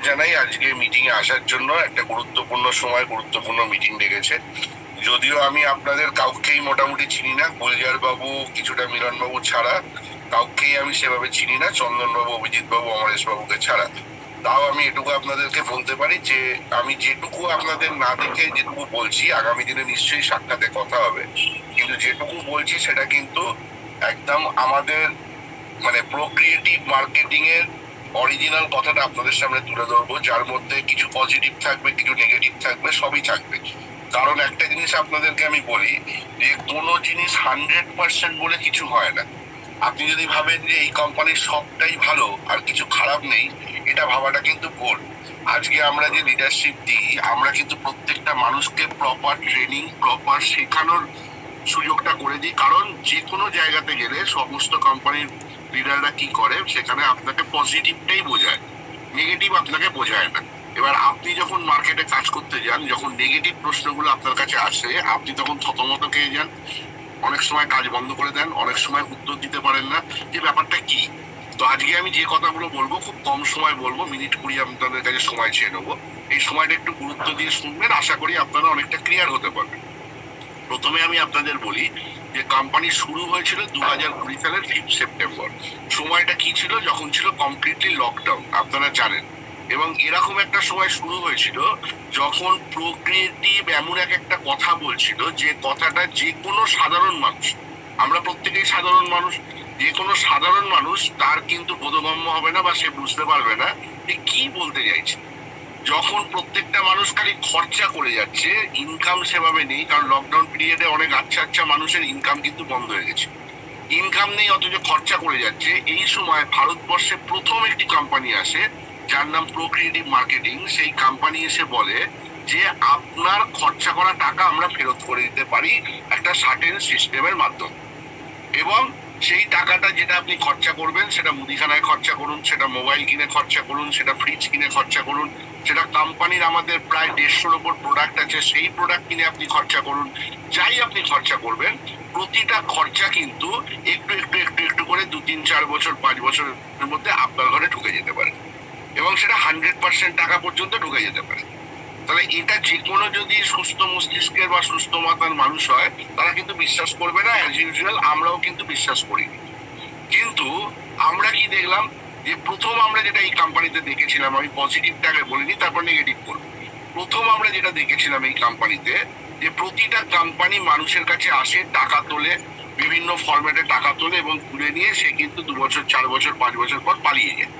জানাই আজকে মিটিং এ আসার জন্য। একটা গুরুত্বপূর্ণ সময় গুরুত্বপূর্ণ মিটিং ডেকেছে। যদিও আমি আপনাদের কাউকেই মোটামুটি চিনি না, গুলজার বাবু কিছুটা মিলন বাবু ছাড়া কাউকেই আমি সেভাবে চিনি না, চন্দন বাবু, অভিজিৎ বাবু, অমরেশ বাবুকে ছাড়া। তাও আমি এটুকু আপনাদেরকে বলতে পারি যে আমি যেটুকু আপনাদের না দেখে যেটুকু বলছি, আগামী দিনে নিশ্চয়ই সাক্ষাতে কথা হবে, কিন্তু যেটুকু বলছি সেটা কিন্তু একদম আমাদের মানে প্রোক্রিয়েটিভ মার্কেটিং এর অরিজিনাল কথাটা আপনাদের সামনে তুলে ধরবো, যার মধ্যে কিছু পজিটিভ থাকবে, কিছু নেগেটিভ থাকবে, সবই থাকবে। কারণ একটা জিনিস আপনাদেরকে আমি বলি যে কোনো জিনিস 100% বলে কিছু হয় না। আপনি যদি ভাবেন যে এই কোম্পানির সবটাই ভালো আর কিছু খারাপ নেই, এটা ভাবাটা কিন্তু ভুল। আজকে আমরা যে লিডারশিপ দিই, আমরা কিন্তু প্রত্যেকটা মানুষকে প্রপার ট্রেনিং, প্রপার শেখানোর সুযোগটা করে দিই। কারণ যে কোনো জায়গাতে গেলে সমস্ত কোম্পানির লিডাররা কি করে, সেখানে আপনাকে পজিটিভটাই বোঝায়, নেগেটিভ আপনাকে বোঝায় না। এবার আপনি যখন মার্কেটে কাজ করতে যান, যখন নেগেটিভ প্রশ্নগুলো আপনার কাছে আসে, আপনি তখন থতমত খেয়ে যান, অনেক সময় কাজ বন্ধ করে দেন, অনেক সময় উত্তর দিতে পারেন না যে ব্যাপারটা কি। তো আজকে আমি যে কথাগুলো বলবো খুব কম সময় বলবো, মিনিট 20 আপনাদের কাছে সময় চেয়ে নেবো। এই সময়টা একটু গুরুত্ব দিয়ে শুনবেন, আশা করি আপনারা অনেকটা ক্লিয়ার হতে পারবেন। প্রথমে আমি আপনাদের বলি যে কোম্পানি শুরু হয়েছিল 2020 সালের 5 সেপ্টেম্বর। সময়টা কি ছিল? যখন ছিল কমপ্লিটলি লকডাউন, আপনারা জানেন। এবং এরকম একটা সময় শুরু হয়েছিল যখন প্রোক্রিয়েটিভ এমন একটা কথা বলছিল, যে কথাটা যে কোনো সাধারণ মানুষ, আমরা প্রত্যেকেই সাধারণ মানুষ, যে কোনো সাধারণ মানুষ তার কিন্তু বোধগম্য হবে না বা সে বুঝতে পারবে না যে কি বলতে চাইছে। যখন প্রত্যেকটা মানুষ খালি খরচা করে যাচ্ছে, ইনকাম সেভাবে নেই, কারণ লকডাউন পিরিয়ডে অনেক আচ্ছা মানুষের ইনকাম কিন্তু বন্ধ হয়ে গেছে, ইনকাম নেই অথচ খরচা করে যাচ্ছে। এই সময় ভারতবর্ষে প্রথম একটি কোম্পানি আসে যার নাম প্রোক্রিয়েটিভ মার্কেটিং। সেই কোম্পানি এসে বলে যে আপনার খরচা করা টাকা আমরা ফেরত করে দিতে পারি একটা সার্টেন সিস্টেমের মাধ্যমে। এবং সেই টাকাটা যেটা আপনি খরচা করবেন, সেটা মুদিখানায় খরচা করুন, সেটা মোবাইল কিনে খরচা করুন, সেটা ফ্রিজ কিনে খরচা করুন, সেটা কোম্পানির আমাদের প্রায় 150-র উপর প্রোডাক্ট আছে, সেই প্রোডাক্ট কিনে আপনি খরচা করুন, যাই আপনি খরচা করবেন, প্রতিটা খরচা কিন্তু একটু একটু একটু একটু করে 2-3-4 বছর 5 বছরের মধ্যে আপনার ঘরে ঢুকে যেতে পারে, এবং সেটা 100% টাকা পর্যন্ত ঢুকে যেতে পারে। তাহলে এটা যে কোনো যদি সুস্থ মস্তিষ্কের বা সুস্থ মাথার মানুষ হয়, তারা কিন্তু বিশ্বাস করবে না। অ্যাজ ইউজুয়াল আমরাও কিন্তু বিশ্বাস করি। কিন্তু আমরা কি দেখলাম যে প্রথম আমরা যেটা এই কোম্পানিতে দেখেছিলাম, আমি পজিটিভটাকে বলিনি, তারপর নেগেটিভ করব। প্রথম আমরা যেটা দেখেছিলাম এই কোম্পানিতে, যে প্রতিটা কোম্পানি মানুষের কাছে আসে, টাকা তোলে, বিভিন্ন ফরম্যাটে টাকা তোলে এবং তুলে নিয়ে সে কিন্তু 2 বছর 4 বছর 5 বছর পর পালিয়ে যায়,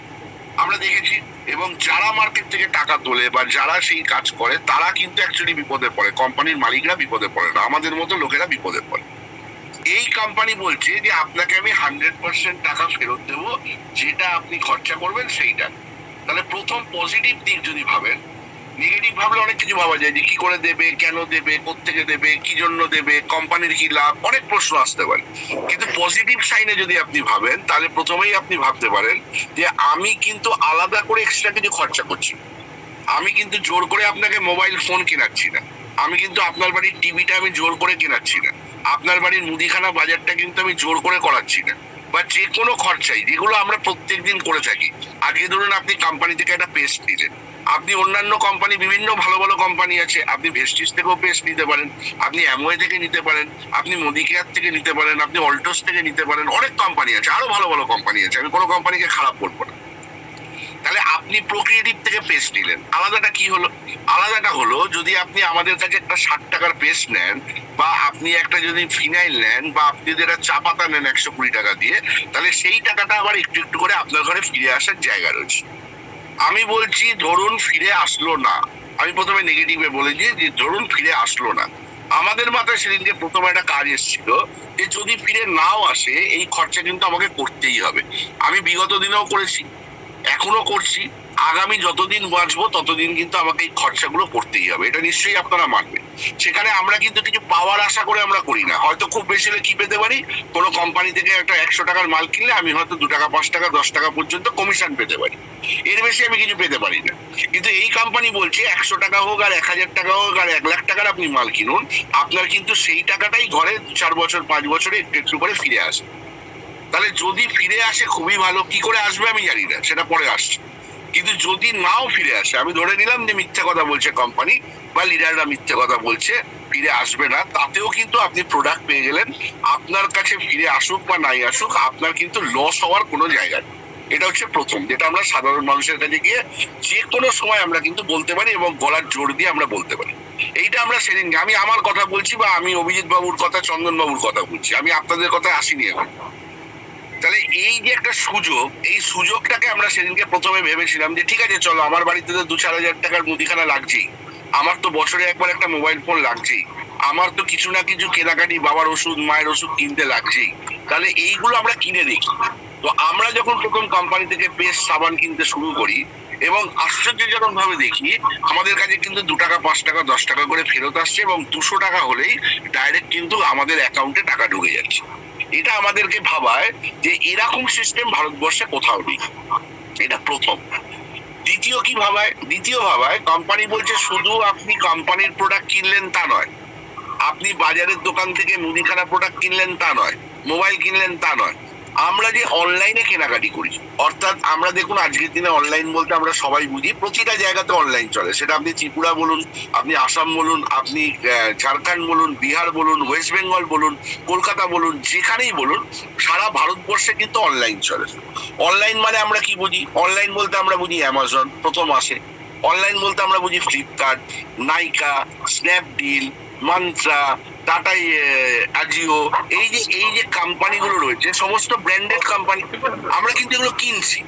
আমরা দেখেছি। এবং যারা মার্কেট থেকে টাকা তোলে বা যারা সেই কাজ করে, তারা কিন্তু অ্যাকচুয়ালি বিপদে পড়ে, কোম্পানির মালিকরা বিপদে পড়ে না, আমাদের মতো লোকেরা বিপদে পড়ে। এই কোম্পানি বলছে যে আপনাকে আমি 100% টাকা ফেরত দেবো, যেটা আপনি খরচা করবেন সেইটা। তাহলে প্রথম পজিটিভ দিক যদি ভাবেন, নেগেটিভ ভাবলে অনেক কিছু ভাবা যায়, যে কি করে দেবে, কেন দেবে, কোত্থেকে দেবে, কি জন্য দেবে, কোম্পানির কি লাভ, অনেক প্রশ্ন আসতে পারে। কিন্তু পজিটিভ সাইনে যদি আপনি ভাবেন, তাহলে প্রথমেই আপনি ভাবতে পারেন যে আমি কিন্তু আলাদা করে এক্সট্রা কিছু খরচা করছি, আমি কিন্তু জোর করে আপনাকে মোবাইল ফোন কেনাচ্ছি না, আমি কিন্তু আপনার বাড়ির টিভিটা আমি জোর করে কেনাচ্ছি না, আপনার বাড়ির মুদিখানা বাজারটা কিন্তু আমি জোর করে করাচ্ছি না, বা যে কোনো খরচাই যেগুলো আমরা প্রত্যেকদিন করে থাকি। আজকে ধরুন আপনি কোম্পানি থেকে একটা পেস্ট নিলেন, আপনি অন্যান্য কোম্পানি, বিভিন্ন ভালো ভালো কোম্পানি আছে, আপনি ভেস্টিজ থেকেও পেস্ট নিতে পারেন, আপনি অ্যামওয়ে থেকে নিতে পারেন, আপনি মোদিকেয়ার থেকে নিতে পারেন, আপনি অল্টোস থেকে নিতে পারেন, অনেক কোম্পানি আছে, আরো ভালো ভালো কোম্পানি আছে, আমি কোনো কোম্পানিকে খারাপ বলবো না। তাহলে আপনি প্রোক্রিয়েটিভ থেকে পেস্ট নিলেন, আলাদাটা কি হলো? আলাদাটা হলো যদি আপনি আমাদের কাছে একটা 60 টাকার পেস্ট নেন, বা আপনি একটা যদি ফিনাইল নেন, বা আপনি যদি একটা চা পাতা নেন 120 টাকা দিয়ে, তাহলে সেই টাকাটা আবার একটু একটু করে আপনার ঘরে ফিরে আসার জায়গা রয়েছে। আমি বলছি ধরুন ফিরে আসলো না, আমি প্রথমে নেগেটিভে বলেছি যে ধরুন ফিরে আসলো না, আমাদের মাথায় সেদিনকে প্রথমে একটা কাজ এসেছিল যে যদি ফিরে নাও আসে, এই খরচা কিন্তু আমাকে করতেই হবে। আমি বিগত দিনেও করেছি, এখনো করছি, আগামী যতদিন বাঁচবো ততদিন কিন্তু আমাকে এই খরচাগুলো করতেই হবে, এটা নিশ্চয়ই আপনারা মানবেন। সেখানে আমরা কিন্তু কিছু পাওয়ার আশা করে আমরা করি না, হয়তো খুব বেশি হলে কি পেতে পারি, কোনো কোম্পানি থেকে একটা 100 টাকার মাল কিনলে আমি হয়তো 2 টাকা 5 টাকা 10 টাকা পর্যন্ত কমিশন পেতে পারি, এর বেশি আমি কিছু পেতে পারি না। কিন্তু এই কোম্পানি বলছে 100 টাকা হোক আর 1000 টাকা হোক আর 1 লাখ টাকার আপনি মাল কিনুন, আপনার কিন্তু সেই টাকাটাই ঘরে 4 বছর 5 বছরে একটু একটু করে ফিরে আসে। তাহলে যদি ফিরে আসে খুবই ভালো, কি করে আসবে আমি জানি না, সেটা পরে আসছে। কিন্তু যদি নাও ফিরে আসে, আমি ধরে নিলাম যে মিথ্যে কথা বলছে কোম্পানি বা লিডাররা মিথ্যে কথা বলছে, ফিরে আসবে না, তাতেও কিন্তু আপনি প্রোডাক্ট পেয়ে গেলেন। আপনার কাছে ফিরে আসুক বা নাই আসুক, আপনার কিন্তু লস হওয়ার কোনো জায়গা নেই। এটা হচ্ছে প্রথম, যেটা আমরা সাধারণ মানুষের কাছে গিয়ে যে কোনো সময় আমরা কিন্তু বলতে পারি এবং গলার জোর দিয়ে আমরা বলতে পারি। এইটা আমরা সেদিন, আমি আমার কথা বলছি বা আমি অভিজিৎ বাবুর কথা, চন্দন বাবুর কথা বলছি, আমি আপনাদের কথা আসিনি এখন। তাহলে এই যে একটা সুযোগ, এই সুযোগটাকে আমরা সেদিনকে প্রথমে ভেবেছিলাম যে ঠিক আছে চলো, আমার বাড়িতে তো 2-4 হাজার টাকার মুদিখানা লাগছেই, আমার তো বছরে একবার একটা মোবাইল ফোন লাগছেই, আমার তো কিছু না কিছু কেনাকাটি, বাবার ওষুধ মায়ের ওষুধ কিনতে লাগছেই, তাহলে এইগুলো আমরা কিনে দেখি। তো আমরা যখন প্রথম কোম্পানি থেকে পেস্ট সাবান কিনতে শুরু করি এবং আশ্চর্যজনক ভাবে দেখি আমাদের কাছে কিন্তু 2 টাকা 5 টাকা 10 টাকা করে ফেরত আসছে এবং 200 টাকা হলেই ডাইরেক্ট কিন্তু আমাদের অ্যাকাউন্টে টাকা ঢুকে যাচ্ছে। এটা আমাদেরকে ভাবায় যে এরকম সিস্টেম ভারতবর্ষে কোথাও নেই। এটা প্রথম। দ্বিতীয় ভাবায় কোম্পানি বলছে শুধু আপনি কোম্পানির প্রোডাক্ট কিনলেন তা নয়, আপনি বাজারের দোকান থেকে মুদিখানা প্রোডাক্ট কিনলেন তা নয়, মোবাইল কিনলেন তা নয়, আমরা যে অনলাইনে কেনাকাটি করি, অর্থাৎ আমরা দেখুন আজকের দিনে অনলাইন বলতে আমরা সবাই বুঝি প্রতিটা জায়গাতে অনলাইন চলে, সেটা আপনি ত্রিপুরা বলুন, আপনি আসাম বলুন, আপনি ঝাড়খণ্ড বলুন, বিহার বলুন, ওয়েস্ট বেঙ্গল বলুন, কলকাতা বলুন, যেখানেই বলুন, সারা ভারতবর্ষে কিন্তু অনলাইন চলে। অনলাইন মানে আমরা কি বুঝি? অনলাইন বলতে আমরা বুঝি অ্যামাজন প্রথম আসে, অনলাইন বলতে আমরা বুঝি ফ্লিপকার্ট, নাইকা, স্ন্যাপডিল, মান্ত্রা, টাটা, আজিও, এই যে কোম্পানিগুলো রয়েছে, সমস্ত ব্র্যান্ডেড কোম্পানি, আমরা কিন্তু এগুলো কিনছি।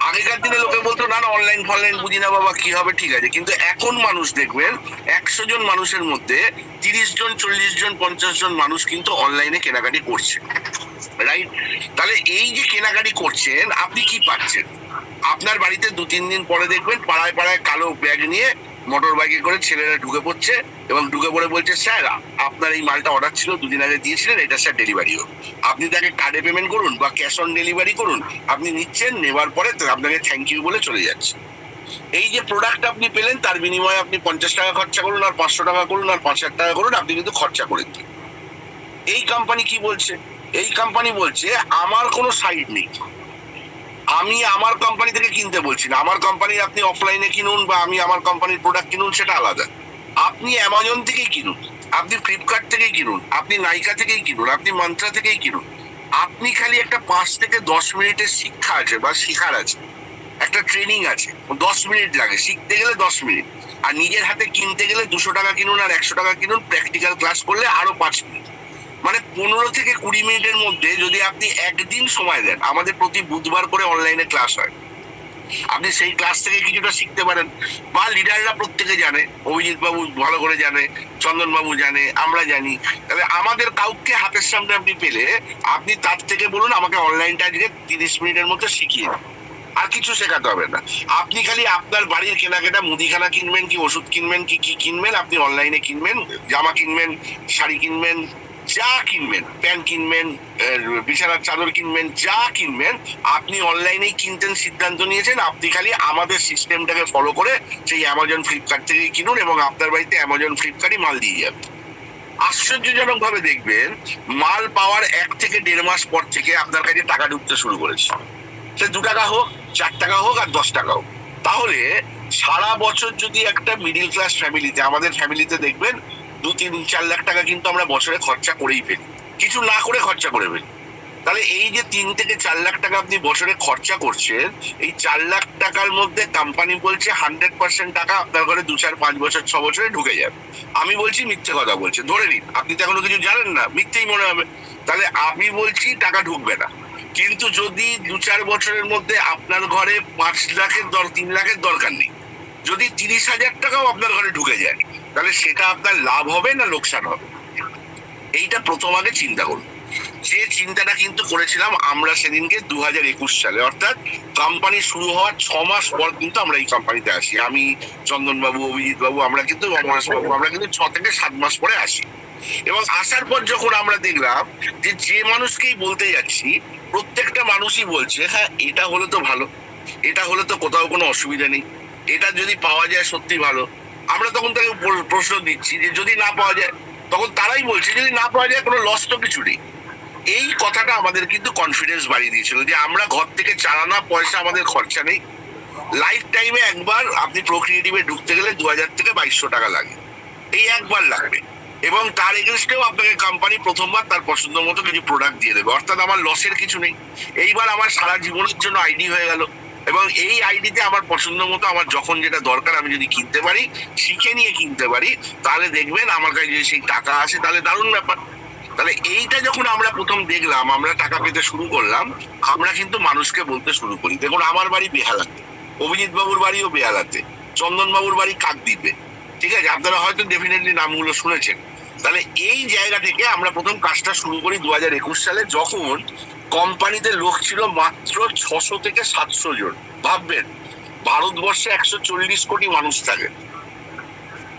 আগেকার দিনে লোকে বলতো না না অনলাইন ফনলাইন বুঝি না বাবা, কি হবে, ঠিক আছে, কিন্তু এখন মানুষ দেখবেন 100 জন মানুষের মধ্যে 30 জন, 40 জন, 50 জন মানুষ কিন্তু অনলাইনে কেনাকাটি করছে, রাইট? তাহলে এই যে কেনাকাটি করছেন, আপনি কি পাচ্ছেন? আপনার বাড়িতে 2-3 দিন পরে দেখবেন পাড়ায় পাড়ায় কালো ব্যাগ নিয়ে মোটর বাইকে করে ছেলেরা ঢুকে পড়ছে এবং ঢুকে পড়ে বলছে স্যার আপনার এই মালটা অর্ডার ছিল, 2 দিন আগে দিয়েছিলেন, এটা স্যার ডেলিভারি হোক। আপনি তাকে কার্ডে পেমেন্ট করুন বা ক্যাশ অন ডেলিভারি করুন, আপনি নিচ্ছেন, নেওয়ার পরে আপনাকে থ্যাংক ইউ বলে চলে যাচ্ছে। এই যে প্রোডাক্ট আপনি পেলেন, তার বিনিময়ে আপনি 50 টাকা খরচা করুন আর 500 টাকা করুন আর 5,000 টাকা করুন, আপনি কিন্তু খরচা করে দিন। এই কোম্পানি কি বলছে? এই কোম্পানি বলছে আমার কোনো সাইড নেই, আমি আমার কোম্পানি থেকে কিনতে বলছি না, আমার কোম্পানির আপনি অফলাইনে কিনুন বা আমি আমার কোম্পানির প্রোডাক্ট কিনুন, সেটা আলাদা। আপনি অ্যামাজন থেকেই কিনুন, আপনি ফ্লিপকার্ট থেকেই কিনুন, আপনি নাইকা থেকেই কিনুন, আপনি মন্ত্রা থেকেই কিনুন, আপনি খালি একটা 5 থেকে 10 মিনিটের শিক্ষা আছে বা শেখার আছে, একটা ট্রেনিং আছে, 10 মিনিট লাগে শিখতে গেলে, 10 মিনিট। আর নিজের হাতে কিনতে গেলে 200 টাকা কিনুন আর 100 টাকা কিনুন, প্র্যাকটিক্যাল ক্লাস করলে আরো 5 মিনিট। মানে 15 থেকে 20 মিনিটের মধ্যে যদি আপনি একদিন সময় দেন, আমাদের প্রতি বুধবার করে অনলাইনে ক্লাস হয়, আপনি সেই ক্লাস থেকে কিছুটা শিখতে পারেন। বা লিডাররা প্রত্যেকে জানে, অভিজিৎ বাবু ভালো করে জানে, চন্দন বাবু জানে, আমরা জানি, তবে আমাদের কাউকে হাতের সামনে আপনি পেলে আপনি তার থেকে বলুন আমাকে অনলাইনটা আজকে 30 মিনিটের মধ্যে শিখিয়ে দিন, আর কিছু শেখাতে হবে না। আপনি খালি আপনার বাড়ির কেনাকাটা, মুদিখানা কিনবেন কি ওষুধ কিনবেন কি কি কিনবেন, আপনি অনলাইনে কিনবেন, জামা কিনবেন, শাড়ি কিনবেন, যা কিনবেন, প্যান্ট কিনবেন, বিছানার চাদর কিনবেন, যা কিনবেন আপনি অনলাইনেই কিনতেন সিদ্ধান্ত নিয়েছেন। আপনি খালি আমাদের সিস্টেমটাকে ফলো করে সেই অ্যামাজন ফ্লিপকার্ট থেকেই কিনুন এবং আপনার বাড়িতে অ্যামাজন ফ্লিপকার্টই মাল দিয়ে যাবে। আশ্চর্যজনক ভাবে দেখবেন মাল পাওয়ার 1 থেকে 1.5 মাস পর থেকে আপনার কাছে টাকা ঢুকতে শুরু করেছে, সে 2 টাকা হোক, 4 টাকা হোক আর 10 টাকা হোক। তাহলে সারা বছর যদি একটা মিডিল ক্লাস ফ্যামিলিতে, আমাদের ফ্যামিলিতে দেখবেন 2-3-4 লাখ টাকা কিন্তু আমরা বছরে খরচা করেই ফেলি, কিছু না করে খরচা করে ফেলি। তাহলে এই যে 3 থেকে 4 লাখ টাকা আপনি বছরে খরচা করছেন, এই 4 লাখ টাকার মধ্যে কোম্পানি বলছে 100% টাকা আপনার ঘরে 2-4-5 বছর 6 বছরে ঢুকে যাবে। আমি বলছি মিথ্যে কথা বলছে, ধরে নিন, আপনি তো এখনো কিছু জানেন না, মিথ্যেই মনে হবে। তাহলে আমি বলছি টাকা ঢুকবে না, কিন্তু যদি 2-4 বছরের মধ্যে আপনার ঘরে 5 লাখের 3 লাখের দরকার নেই, যদি 30,000 টাকাও আপনার ঘরে ঢুকে যায়, তাহলে সেটা আপনার লাভ হবে না লোকসান হবে? এইটা প্রথম আগে চিন্তা করুন। যে চিন্তাটা কিন্তু করেছিলাম আমরা সেদিনকে 2021 সালে, অর্থাৎ কোম্পানি শুরু হওয়ার 6 মাস পর কিন্তু আমরা এই কোম্পানিতে আসি। আমি, চন্দন বাবু, অভিজিৎ বাবু, আমরা কিন্তু আমরা কিন্তু 6 থেকে 7 মাস পরে আসি। এবং আসার পর যখন আমরা দেখলাম যে মানুষকেই বলতে যাচ্ছি প্রত্যেকটা মানুষই বলছে হ্যাঁ এটা হলে তো ভালো, এটা হলে তো কোথাও কোনো অসুবিধা নেই, এটা যদি পাওয়া যায় সত্যি ভালো। আমরা তখন তাকে প্রশ্ন দিচ্ছি যে যদি না পাওয়া যায়, তখন তারাই বলছে যদি না পাওয়া যায় কোনো লস তো কিছু নেই। এই কথাটা আমাদের কিন্তু কনফিডেন্স বাড়িয়ে দিয়েছিল যে আমরা ঘর থেকে চালানা পয়সা, আমাদের খরচা নেই, লাইফ টাইমে একবার আপনি প্রোক্রিয়েটিভে ঢুকতে গেলে 2000 থেকে 2200 টাকা লাগে, এই একবার লাগবে। এবং তার এগেনস্টেও আপনাকে কোম্পানি প্রথমবার তার পছন্দ মতো কিছু প্রোডাক্ট দিয়ে দেবে, অর্থাৎ আমার লসের কিছু নেই। এইবার আমার সারা জীবনের জন্য আইডি হয়ে গেল, এবং এই আইডিতে আমার পছন্দ মতো আমার যখন যেটা দরকার আমি যদি কিনতে পারি, শিখে নিয়ে কিনতে পারি, তাহলে দেখবেন আমার কাছে যদি সেই টাকা আসে তাহলে দারুণ ব্যাপার। তাহলে এইটা যখন আমরা প্রথম দেখলাম, আমরা টাকা পেতে শুরু করলাম, আমরা কিন্তু মানুষকে বলতে শুরু করি, দেখুন আমার বাড়ি বেহালাতে, অভিজিৎ বাবুর বাড়িও বেহালাতে, চন্দন বাবুর বাড়ি কাকদ্বীপে, ঠিক আছে, আপনারা হয়তো ডেফিনেটলি নামগুলো শুনেছেন। তাহলে এই জায়গা থেকে আমরা প্রথম কাজটা শুরু করি 2021 সালে, যখন কোম্পানিতে লোক ছিল মাত্র 600 থেকে 700 জন। ভাববেন, ভারতবর্ষে 140 কোটি মানুষ থাকে।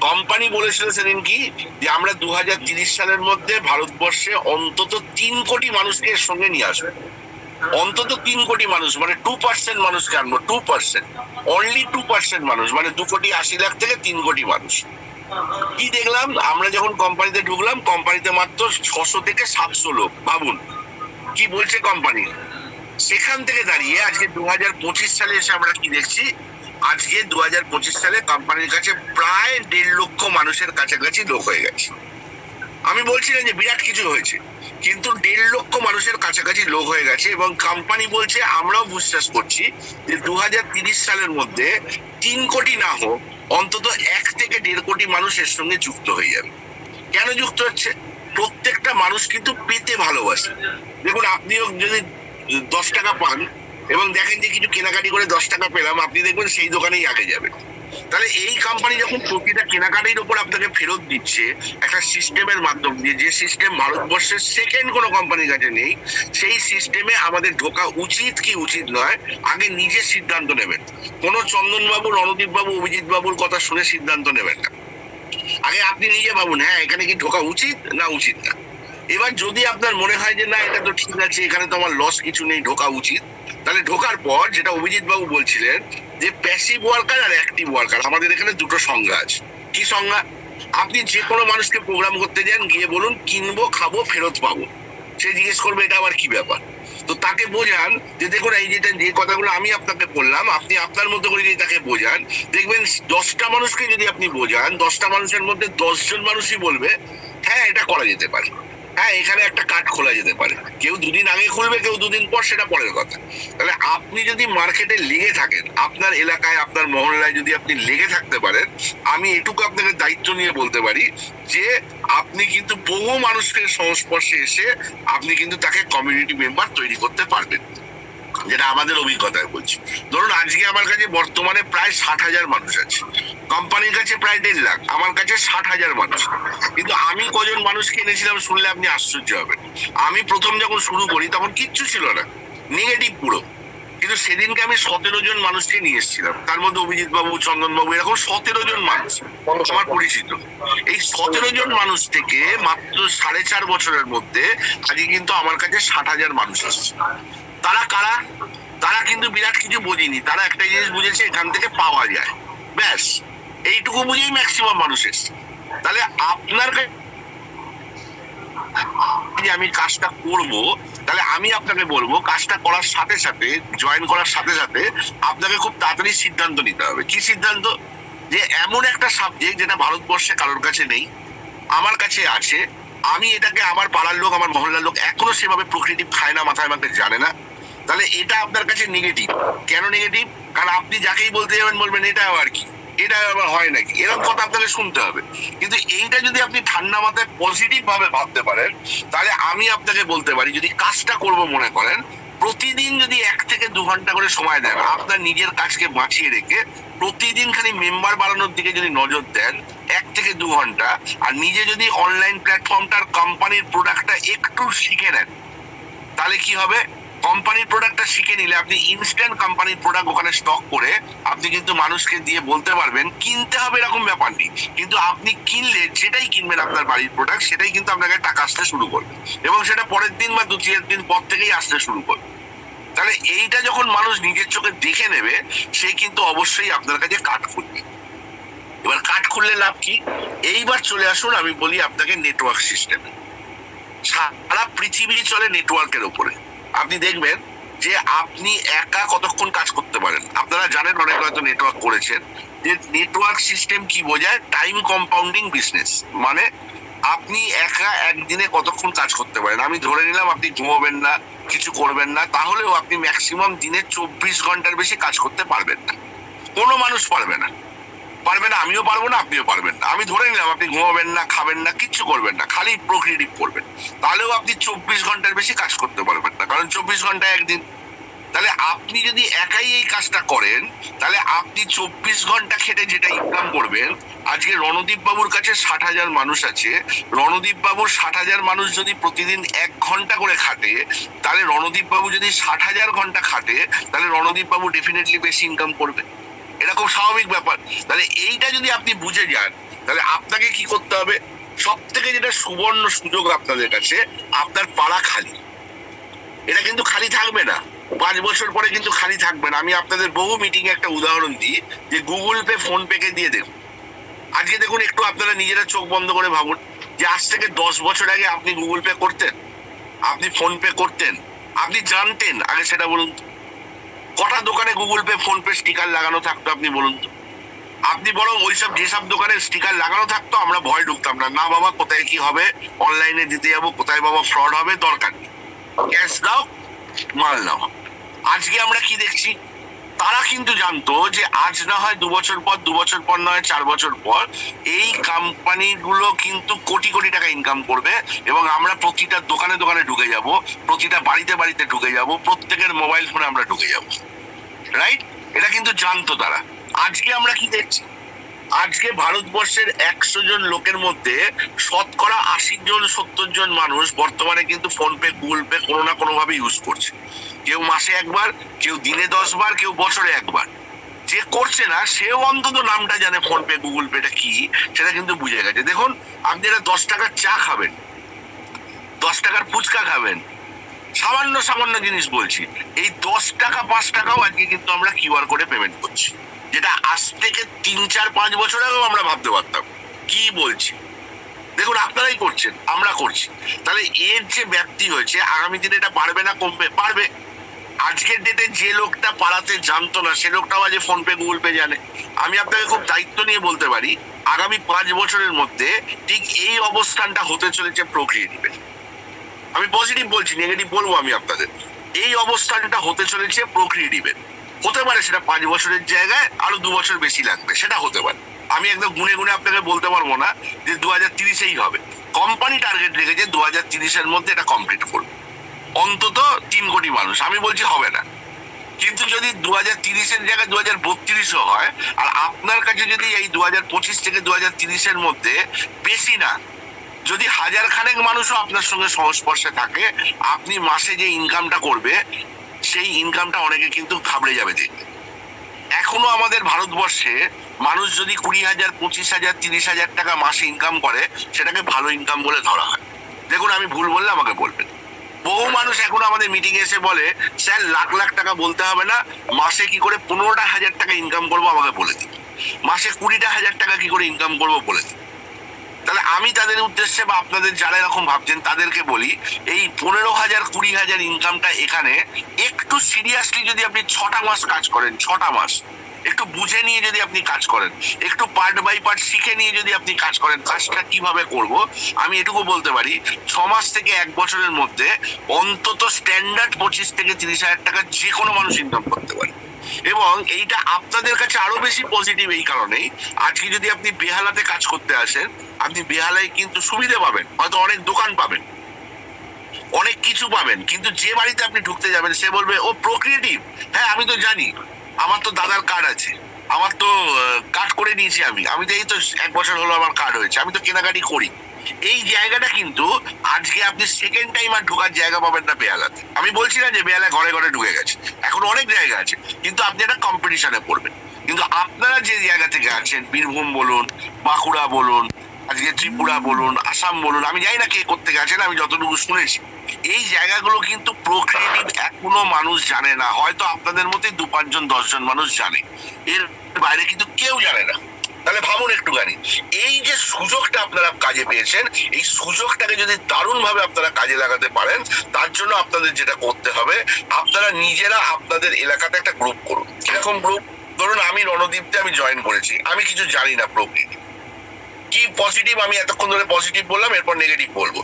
কোম্পানি বলেছিল সেদিন কি, যে আমরা 2030 সালের মধ্যে ভারতবর্ষে অন্তত 3 কোটি মানুষকে এর সঙ্গে নিয়ে আসবো, অন্তত 3 কোটি মানুষ, মানে 2% মানুষকে আনবো, 2%, অনলি 2% মানুষ, মানে 2,80,00,000 থেকে 3 কোটি মানুষ। কি দেখলাম, আমরা যখন কোম্পানিতে ঢুকলাম, কোম্পানিতে মাত্র 600 থেকে 700 লোক। ভাবুন কি বলছে কোম্পানি। সেখান থেকে দাঁড়িয়ে আজকে 2025 সালে এসে আমরা কি দেখছি, আজকে 2025 সালে কোম্পানির কাছে প্রায় 1.5 লক্ষ মানুষের কাছাকাছি লোক হয়ে গেছে। আমি বলছি না যে বিরাট কিছু হয়েছে, কিন্তু 1.5 লক্ষ মানুষের কাছাকাছি লোক হয়ে গেছে, এবং কোম্পানি বলছে, আমরাও বিশ্বাস করছি যে 2030 সালের মধ্যে 3 কোটি না হোক, অন্তত 1 থেকে 1.5 কোটি মানুষ এর সঙ্গে যুক্ত হয়ে যাবে। কেন যুক্ত হচ্ছে? প্রত্যেকটা মানুষ কিন্তু পেতে ভালোবাসে। দেখুন, আপনিও যদি 10 টাকা পান এবং দেখেন যে কিছু কেনাকাটি করে 10 টাকা পেলাম, আপনি দেখবেন সেই দোকানেই আগে যাবেন। তাহলে এই কোম্পানি যখন প্রতিটা কেনাকাটির উপর আপনাকে ফেরত দিচ্ছে একটা সিস্টেমের মাধ্যম দিয়ে, যে সিস্টেম ভারতবর্ষের সেকেন্ড কোনো কোম্পানির কাছে নেই, সেই সিস্টেমে আমাদের ঢোকা উচিত কি উচিত নয়, আগে নিজে সিদ্ধান্ত নেবেন। কোনো চন্দনবাবু, রণদীপ বাবু, অভিজিৎ বাবুর কথা শুনে সিদ্ধান্ত নেবেন না, আগে আপনি নিজে ভাবুন, হ্যাঁ এখানে কি ঢোকা উচিত না উচিত না। এবার যদি আপনার মনে হয় যে না এটা তো ঠিক আছে, এখানে তো আমার লস কিছু নেই, ঢোকা উচিত, তাহলে ঢোকার পর যেটা অভিজিৎ বাবু বলছিলেন যে প্যাসিভ ওয়ার্কার আর অ্যাক্টিভ ওয়ার্কার, আমাদের এখানে দুটো সংজ্ঞা আছে। কি সংজ্ঞা? আপনি যে কোনো মানুষকে প্রোগ্রাম করতে যান, গিয়ে বলুন কিনবো, খাবো, ফেরত পাবো, সে জিজ্ঞেস করবে এটা আবার কি ব্যাপার। তো তাকে বোঝান যে দেখুন এই যে কথাগুলো আমি আপনাকে বললাম, আপনি আপনার মতো করে যদি তাকে বোঝান, দেখবেন 10টা মানুষকে যদি আপনি বোঝান, 10টা মানুষের মধ্যে 10 জন মানুষই বলবে হ্যাঁ এটা করা যেতে পারে, হ্যাঁ এখানে একটা কার্ড খোলা যেতে পারে। কেউ 2 দিন আগে খুলবে, কেউ 2 দিন পর, সেটা পরের কথা। তাহলে আপনি যদি মার্কেটে লেগে থাকেন, আপনার এলাকায়, আপনার মহল্লায় যদি আপনি লেগে থাকতে পারেন, আমি এটুকু আপনাকে দায়িত্ব নিয়ে বলতে পারি যে আপনি কিন্তু বহু মানুষের সংস্পর্শে এসে আপনি কিন্তু তাকে কমিউনিটি মেম্বার তৈরি করতে পারবেন, যেটা আমাদের অভিজ্ঞতায় বলছি। ধরুন আজকে আমার কাছে বর্তমানে প্রায় 60,000 মানুষ আছে, কোম্পানির কাছে প্রায় 1.5 লাখ, আমার কাছে 60,000 মানুষ। কিন্তু আমি কজন মানুষকে এনেছিলাম শুনলে আপনি আশ্চর্য হবেন। আমি প্রথম যখন শুরু করি তখন কিচ্ছু ছিল না, নেগেটিভ পুরো, কিন্তু সেদিনকে আমি 17 জন মানুষকে নিয়ে এসেছিলাম, তার মধ্যে অভিজিৎ বাবু, চন্দন বাবু, এরকম 17 জন মানুষ আমার পরিচিত। এই 17 জন মানুষ থেকে মাত্র 4.5 বছরের মধ্যে আজকে কিন্তু আমার কাছে 60,000 মানুষ এসেছে। তারা কারা? তারা কিন্তু বিরাট কিছু বোঝেনি, তারা একটা জিনিস বুঝেছে এখান থেকে পাওয়া যায়, ব্যাস এইটুকু বুঝেই ম্যাক্সিমাম মানুষ এসছে। তাহলে আপনার যে আমি কাজটা করব, তাহলে আমি আপনাকে বলবো কাজটা করার সাথে সাথে, জয়েন করার সাথে সাথে আপনাকে খুব তাড়াতাড়ি সিদ্ধান্ত নিতে হবে। কি সিদ্ধান্ত? যে এমন একটা সাবজেক্ট যেটা ভারতবর্ষে কারোর কাছে নেই, আমার কাছে আছে, আমি এটাকে, আমার পাড়ার লোক, আমার মহল্লার লোক এখনো সেভাবে প্রকৃতি খায় না, মাথায় মাথায় জানে না, তাহলে এটা আপনার কাছে নেগেটিভ। কেন নেগেটিভ? কারণ আপনি যাকেই বলতে যাবেন বলবেন এটা আবার কি, এটা আবার হয় নাকি, এরকম কথা আপনাকে শুনতে হবে। কিন্তু এইটা যদি আপনি ঠান্ডা মাথায় পজিটিভ ভাবে ভাবতে পারেন, তাহলে আমি আপনাকে বলতে পারি, যদি কাজটা করব মনে করেন, প্রতিদিন যদি 1 থেকে 2 ঘন্টা করে সময় দেন, আপনার নিজের কাজকে বাঁচিয়ে রেখে প্রতিদিন খালি মেম্বার বাড়ানোর দিকে যদি নজর দেন 1 থেকে 2 ঘন্টা, আর নিজে যদি অনলাইন প্ল্যাটফর্মটার কোম্পানির প্রোডাক্টটা একটু শিখে নেন, তাহলে কি হবে? কোম্পানির প্রোডাক্টটা শিখে নিলে আপনি ইনস্ট্যান্ট কোম্পানির প্রোডাক্ট ওখানে স্টক করে আপনি কিন্তু মানুষকে দিয়ে বলতে পারবেন, কিনতে হবে এরকম ব্যাপার নেই, কিন্তু আপনি কিনলে যেটাই কিনবেন আপনার বাড়ির প্রোডাক্ট, সেটাই কিন্তু আপনাকে টাকা আসতে শুরু করবে, এবং সেটা পরের দিন বা 2-3 দিন পর থেকেই আসতে শুরু করবে। তাহলে এইটা যখন মানুষ নিজের চোখে দেখে নেবে, সে কিন্তু অবশ্যই আপনার কাছে কার্ড খুলবে। এবার কার্ড খুললে লাভ কি? এইবার চলে আসুন, আমি বলি আপনাকে নেটওয়ার্ক সিস্টেমে। সারা পৃথিবী চলে নেটওয়ার্কের উপরে। আপনি দেখবেন যে আপনি একা কতক্ষণ কাজ করতে পারেন। আপনারা জানেন, অনেক হয়তো নেটওয়ার্ক করেছেন, যে নেটওয়ার্ক সিস্টেম কি বোঝায়? Time compounding business. মানে আপনি একা একদিনে কতক্ষণ কাজ করতে পারেন। আমি ধরে নিলাম আপনি ঘুমোবেন না, কিছু করবেন না, তাহলেও আপনি ম্যাক্সিমাম দিনে 24 ঘন্টার বেশি কাজ করতে পারবেন না। কোনো মানুষ পারবে না, পারবে না, আমিও পারবো না, আপনিও পারবেন না। আমি ধরে নিলাম আপনি ঘুমাবেন না, খাবেন না, কিচ্ছু করবেন না, খালি প্রক্রিয়েটিভ করবেন, তাহলেও আপনি 24 ঘন্টার বেশি কাজ করতে পারবেন না, কারণ 24 ঘন্টা একদিন। তাহলে আপনি যদি একাই এই কাজটা করেন, তাহলে আপনি 24 ঘন্টা খেটে যেটা ইনকাম করবেন, আজকে রণদীপ বাবুর কাছে 60,000 মানুষ আছে, রণদীপ বাবুর 60,000 মানুষ যদি প্রতিদিন 1 ঘন্টা করে খাটে, তাহলে রণদীপ বাবু যদি 60,000 ঘন্টা খাটে, তাহলে রণদীপ বাবু ডেফিনেটলি বেশি ইনকাম করবে। এটা খুব স্বাভাবিক ব্যাপার। তাহলে এইটা যদি আপনি বুঝে যান, তাহলে আপনাকে কি করতে হবে? সব থেকে যেটা সুবর্ণ সুযোগ আপনাদের কাছে, আপনার পাড়া খালি। এটা কিন্তু খালি থাকবে না, 5 বছর পরে কিন্তু খালি থাকবে না। আমি আপনাদের বহু মিটিং এ একটা উদাহরণ দিই, যে গুগল পে, ফোন পে কে দিয়ে দেখুন। আজকে দেখুন, একটু আপনারা নিজেরা চোখ বন্ধ করে ভাবুন, যে আজ থেকে 10 বছর আগে আপনি গুগল পে করতেন? আপনি ফোন পে করতেন? আপনি জানতেন আগে সেটা বলুন তো? কটা দোকানে Google pay, phone pay sticker লাগানো থাকতো আপনি বলুন তো? আপনি বরং ওইসব যেসব দোকানে স্টিকার লাগানো থাকতো, আমরা ভয় ঢুকতাম না, না বাবা কোথায় কি হবে, অনলাইনে দিতে যাবো, কোথায় বাবা ফ্রড হবে, দরকার নেই, ক্যাশ দাও, মাল নাও। আজকে আমরা কি দেখছি? তারা কিন্তু জানতো যে আজ না হয় 2 বছর পর, 2 বছর পর নয় 4 বছর পর এই কোম্পানিগুলো কিন্তু কোটি কোটি টাকা ইনকাম করবে, এবং আমরা প্রতিটা দোকানে দোকানে ঢুকে যাব, প্রতিটা বাড়িতে বাড়িতে ঢুকে যাব, প্রত্যেকের মোবাইল ফোনে আমরা ঢুকে যাব। রাইট? এটা কিন্তু জানতো তারা। আজকে আমরা কি দেখছি? আজকে ভারতবর্ষের 100 জন লোকের মধ্যে শতকরা 80 জন 70 জন মানুষ বর্তমানে কিন্তু ফোন পে, গুগল পে কোনো না কোনো ভাবে ইউজ করছে। কেউ মাসে একবার, কেউ দিনে 10 বার, কেউ বছরে একবার। যে করছে না সেও অন্তত নামটা জানে, ফোন পে, গুগল পেটা কি সেটা কিন্তু বুঝে গেছে। দেখুন, আপনি এটা 10 টাকার চা খাবেন, 10 টাকার ফুচকা খাবেন, সামান্য সামান্য জিনিস বলছি, এই 10 টাকা 5 টাকাও আজকে কিন্তু আমরা কিউআর কোডে পেমেন্ট করছি, যেটা আজ থেকে 3 4 5 বছর আগেও আমরা ভাবতে পারতাম। কি বলছি? দেখুন, আপনারাই করছেন, আমরা করছি। তাহলে এর যে ব্যাপ্তি হয়েছে, আগামী দিনে এটা বাড়বে না কমবে? পারবে। আজকের ডেটে যে লোকটা পাড়াতে জানতো না, সে লোকটাও আজ ফোন পে, গুগল পে জানে। আমি আপনাকে খুব দায়িত্ব নিয়ে বলতে পারি, আগামী 5 বছরের মধ্যে ঠিক এই অবস্থানটা হতে চলেছে প্রক্রিয়েটিভের। আমি পজিটিভ বলছি, নেগেটিভ বলবো আমি আপনাদের। এই অবস্থানটা হতে চলেছে প্রক্রিয়েটিভের। হতে পারে সেটা 5 বছরের জায়গায় আরো 2 বছর বেশি লাগবে, সেটা হতে পারে। আমি একদম গুনে গুনে আপনাকে বলতে পারবো না যে 2030-এই হবে। কোম্পানি টার্গেট রেখেছে 2030-এর মধ্যে এটা কমপ্লিট করবে, অন্তত 3 কোটি মানুষ। আমি বলছি হবে না, কিন্তু যদি 2030-এর জায়গায় 2032-ও হয়, আর আপনার কাছে যদি এই 2025 থেকে 2030-এর মধ্যে বেশি না, যদি 1000 খানেক মানুষও আপনার সঙ্গে সংস্পর্শে থাকে, আপনি মাসে যে ইনকামটা করবে, সেই ইনকামটা অনেকে কিন্তু ঘাবড়ে যাবে দেখতে। এখনো আমাদের ভারতবর্ষে মানুষ যদি 20,000, 25,000, 30,000 টাকা মাসে ইনকাম করে, সেটাকে ভালো ইনকাম বলে ধরা হয়। দেখুন, আমি ভুল বললে আমাকে বলবেন। বহু মানুষ এখনো আমাদের মিটিং এসে বলে, স্যার লাখ লাখ টাকা বলতে হবে না, মাসে কি করে 15,000 টাকা ইনকাম করবো আমাকে বলে দিন, মাসে 20,000 টাকা কি করে ইনকাম করবো বলে দিন। তাহলে আমি তাদের উদ্দেশ্যে, বা আপনাদের যারা এরকম ভাবছেন তাদেরকে বলি, এই 15,000, 20,000 ইনকামটা এখানে একটু সিরিয়াসলি যদি আপনি 6টা মাস কাজ করেন, 6টা মাস একটু বুঝে নিয়ে যদি আপনি কাজ করেন, একটু পার্ট বাই পার্ট শিখে নিয়ে যদি আপনি কাজ করেন, কাজটা কিভাবে করব, আমি এটুকু বলতে পারি, 6 মাস থেকে 1 বছরের মধ্যে অন্তত স্ট্যান্ডার্ড 25 থেকে 30,000 টাকা যে কোনো মানুষ ইনকাম করতে পারে। এবং এইটা আপনাদের কাছে আরো বেশি পজিটিভ এই কারণেই, আজকে যদি আপনি বেহালাতে কাজ করতে আসেন, আপনি বেহালায় কিন্তু সুবিধা পাবেন, হয়তো অনেক দোকান পাবেন, অনেক কিছু পাবেন, কিন্তু যে বাড়িতে আপনি ঢুকতে যাবেন সে বলবে ও প্রক্রিয়েটিভ। হ্যাঁ, আমি তো জানি, আমার তো দাদার কার্ড আছে, আমার তো কার্ড করে নিয়েছি, আমি তো এই তো 1 বছর হলো আমার কার্ড হয়েছে, আমি তো কেনাকাটি করি। এই জায়গাটা কিন্তু আজকে আপনি সেকেন্ড টাইম আর ঢোকার জায়গা পাবেন না বেহালাতে। আমি বলছি না যে বেহালা ঘরে ঘরে ঢুকে গেছে, এখন অনেক জায়গা আছে, কিন্তু আপনি একটা কম্পিটিশনে পড়বেন। কিন্তু আপনারা যে জায়গা থেকে আছেন, বীরভূম বলুন, বাঁকুড়া বলুন, আজকে ত্রিপুরা বলুন, আসাম বলুন, আমি জানি না কে করতে গেছেন, আমি যতটুকু শুনেছি, এই জায়গাগুলো কিন্তু প্রক্রিয়েটিভ এখনো মানুষ জানে না। হয়তো আপনাদের মধ্যে 2-5 জন 10 জন মানুষ জানে, এর বাইরে কিন্তু কেউ জানে না। তাহলে ভাবুন একটুখানি, এই যে সুযোগটা আপনারা কাজে পেয়েছেন, এই সুযোগটাকে যদি দারুণ ভাবে আপনারা কাজে লাগাতে পারেন, তার জন্য আপনাদের যেটা করতে হবে, আপনারা নিজেরা আপনাদের এলাকাতে একটা গ্রুপ করুন। কিরকম গ্রুপ? ধরুন আমি রণদ্বীপতে আমি জয়েন করেছি, আমি কিছু জানি না প্রকৃতি কি পজিটিভ, আমি এতক্ষণ ধরে পজিটিভ বললাম, এরপর নেগেটিভ বলবো।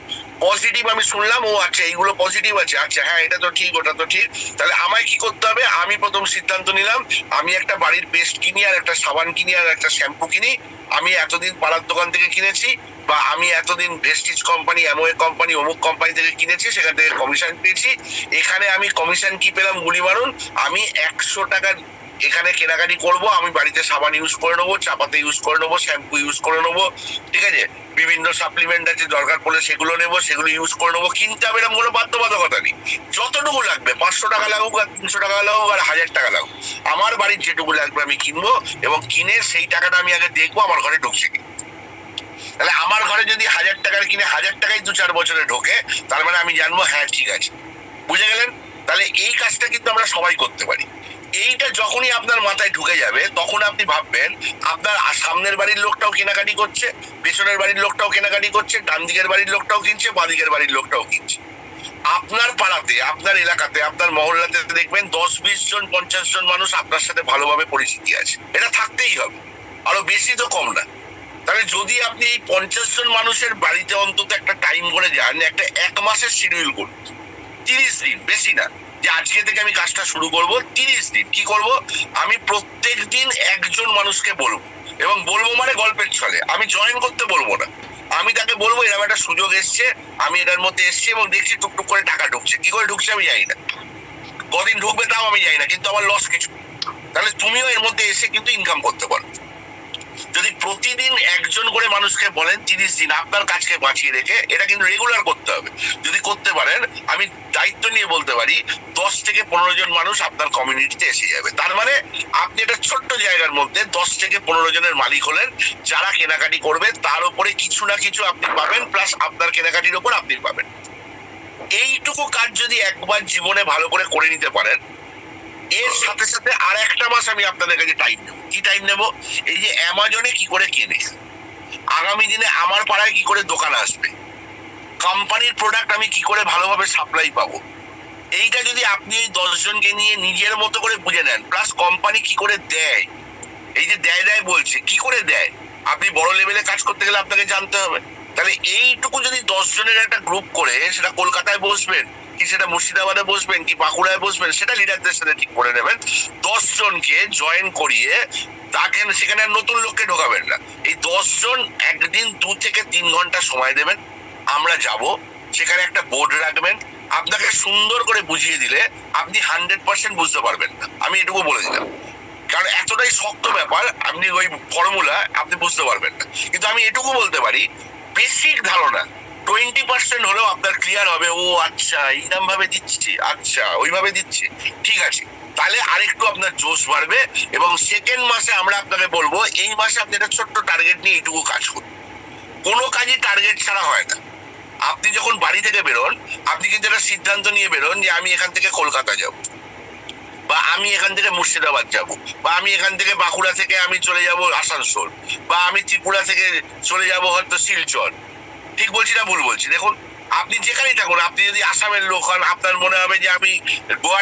পজিটিভ আমি শুনলাম, ও আচ্ছা এইগুলো পজিটিভ আছে, আচ্ছা হ্যাঁ এটা তো ঠিক, ওটা তো ঠিক। তাহলে আমায় কি করতে হবে? আমি প্রথম সিদ্ধান্ত নিলাম, আমি একটা বাড়ির পেস্ট কিনি, আর একটা সাবান কিনি, আর একটা শ্যাম্পু কিনি। আমি এতদিন পাড়ার দোকান থেকে কিনেছি, বা আমি এতদিন ভেস্টিজ কোম্পানি, অ্যামওয়ে কোম্পানি, অমুক কোম্পানি থেকে কিনেছি, সেখান থেকে কমিশন পেয়েছি। এখানে আমি কমিশন কি পেলাম গুলি মারুন, আমি 100 টাকা এখানে কেনাকাটি করব, আমি বাড়িতে সাবান ইউজ করে নেবো, চাপাতে ইউজ করে নেবো, শ্যাম্পু ইউজ করে নেবো, ঠিক আছে, বিভিন্ন সাপ্লিমেন্ট আছে, দরকার পড়লে সেগুলো নেবো, সেগুলো ইউজ করে নেবো। কিনতে হবে এরকম কোনো বাধ্যবাধকতা নেই। যতটুকু লাগবে, 500 টাকা লাগুক, আর 300 টাকা লাগুক, আর 1000 টাকা লাগুক, আমার বাড়ির যেটুকু লাগবে আমি কিনবো, এবং কিনে সেই টাকাটা আমি আগে দেখবো আমার ঘরে ঢুকছে কি। তাহলে আমার ঘরে যদি 1000 টাকার কিনে 1000 টাকাই 2-4 বছরে ঢোকে, তার মানে আমি জানবো হ্যাঁ ঠিক আছে। বুঝে গেলেন? তাহলে এই কাজটা কিন্তু আমরা সবাই করতে পারি। এইটা যখনই আপনার মাথায় ঢুকে যাবে, তখন আপনি ভাববেন আপনার সামনের বাড়ির লোকটাও কেনাকাটি করছে, পেছনের বাড়ির লোকটাও কেনাকাটি করছে, ডান দিকের বাড়ির লোকটাও কিনছে, বাঁ দিকের বাড়ির লোকটাও কিনছে। আপনার পাড়াতে, আপনার এলাকাতে, আপনার মহল্লাতে দেখবেন 10-20 জন, 50 জন মানুষ আপনার সাথে ভালোভাবে পরিচিতি আছে। এটা থাকতেই হবে, আরো বেশি তো কম না। তাহলে যদি আপনি এই 50 জন মানুষের বাড়িতে অন্তত একটা টাইম করে যান, একটা 1 মাসের শিডিউল করুন, 30 দিন, বেশি না, যে আজকে থেকে আমি কাজটা শুরু করব। 30 দিন কি করব? আমি প্রত্যেক দিন একজন মানুষকে বলবো, এবং বলবো মানে গল্পের ছলে, আমি জয়েন করতে বলবো না, আমি তাকে বলবো এরকম একটা সুযোগ এসছে, আমি এটার মধ্যে এসছি এবং দেখছি টুকটুক করে টাকা ঢুকছে। কি করে ঢুকছে আমি জানি না, কদিন ঢুকবে তাও আমি জানি না, কিন্তু আমার লস কিছু। তাহলে তুমিও এর মধ্যে এসে কিন্তু ইনকাম করতে পারো। যদি প্রতিদিন একজন করে মানুষকে বলেন 30 দিন আপনার কাজকে বাঁচিয়ে রেখে, এটা কিন্তু রেগুলার করতে হবে। যদি করতে পারেন, আমি দায়িত্ব নিয়ে বলতে পারি 10 থেকে 15 জন মানুষ আপনার কমিউনিটিতে এসে যাবে। তার মানে আপনি একটা ছোট্ট জায়গার মধ্যে 10 থেকে 15 জনের মালিক হলেন, যারা কেনাকাটি করবে তার উপরে কিছু না কিছু আপনি পাবেন, প্লাস আপনার কেনাকাটির উপর আপনি পাবেন। এইটুকু কাজ যদি একবার জীবনে ভালো করে করে নিতে পারেন, এর সাথে সাথে আর একটা মাস আমি আপনাদের কাছে টাইম নেবো। কি টাইম নেবো? এই যে অ্যামাজনে কি করে কেনে, আগামী দিনে আমার পাড়ায় কি করে দোকান আসবে, কোম্পানির প্রোডাক্ট আমি কি করে ভালোভাবে সাপ্লাই পাবো, এইটা যদি আপনি ওই 10 জনকে নিয়ে নিজের মতো করে বুঝে নেন, প্লাস কোম্পানি কি করে দেয়, এই যে দেয় দেয় বলছে, কি করে দেয়, আপনি বড় লেভেলে কাজ করতে গেলে আপনাকে জানতে হবে। তাহলে এইটুকু যদি 10 জনের একটা গ্রুপ করে, সেটা কলকাতায় বসবেন, কি সেটা মুর্শিদাবাদে বসবেন, কি বাঁকুড়ায় বসবেন, সেটা লিডারদের সাথে ঠিক করে নেবেন। 10 জনকে জয়েন করিয়ে তাকে সেখানে আর নতুন লোককে ঢোকাবেন না। এই 10 জন একদিন 2 থেকে 3 ঘন্টা সময় দেবেন, আমরা যাব, সেখানে একটা বোর্ড রাখবেন, আপনাকে সুন্দর করে বুঝিয়ে দিলে আপনি 100% বুঝতে পারবেন না, আমি এটুকু বলে দিলাম। কারণ এতটাই শক্ত ব্যাপার, আপনি ওই ফর্মুলা আপনি বুঝতে পারবেন না। কিন্তু আমি এটুকু বলতে পারি, বেসিক ধারণা 20% হলেও আপনার ক্লিয়ার হবে। ও আচ্ছা এইরকম ভাবে দিচ্ছি, আচ্ছা ওইভাবে দিচ্ছি, ঠিক আছে। তাহলে আরেকটু আপনার জোশ বাড়বে, এবং সেকেন্ড মাসে আমরা আপনাকে বলবো এই মাসে আপনি একটা ছোট্ট টার্গেট নিয়ে এইটুকু কাজ করুন। কোনো কাজই টার্গেট ছাড়া হয় না। আপনি যখন বাড়ি থেকে বেরোন, আপনি কিন্তু একটা সিদ্ধান্ত নিয়ে বেরোন যে আমি এখান থেকে কলকাতা যাব, বা আমি এখান থেকে মুর্শিদাবাদ যাব, বা আমি এখান থেকে বাঁকুড়া থেকে আমি চলে যাব আসানসোল, বা আমি ত্রিপুরা থেকে চলে যাব হয়তো শিলচর। ঠিক বলছি না ভুল বলছি? দেখুন, আপনি যেখানেই থাকুন, আপনি যদি আসামের লোক হন, আপনার মনে হবে যে আমি গোয়া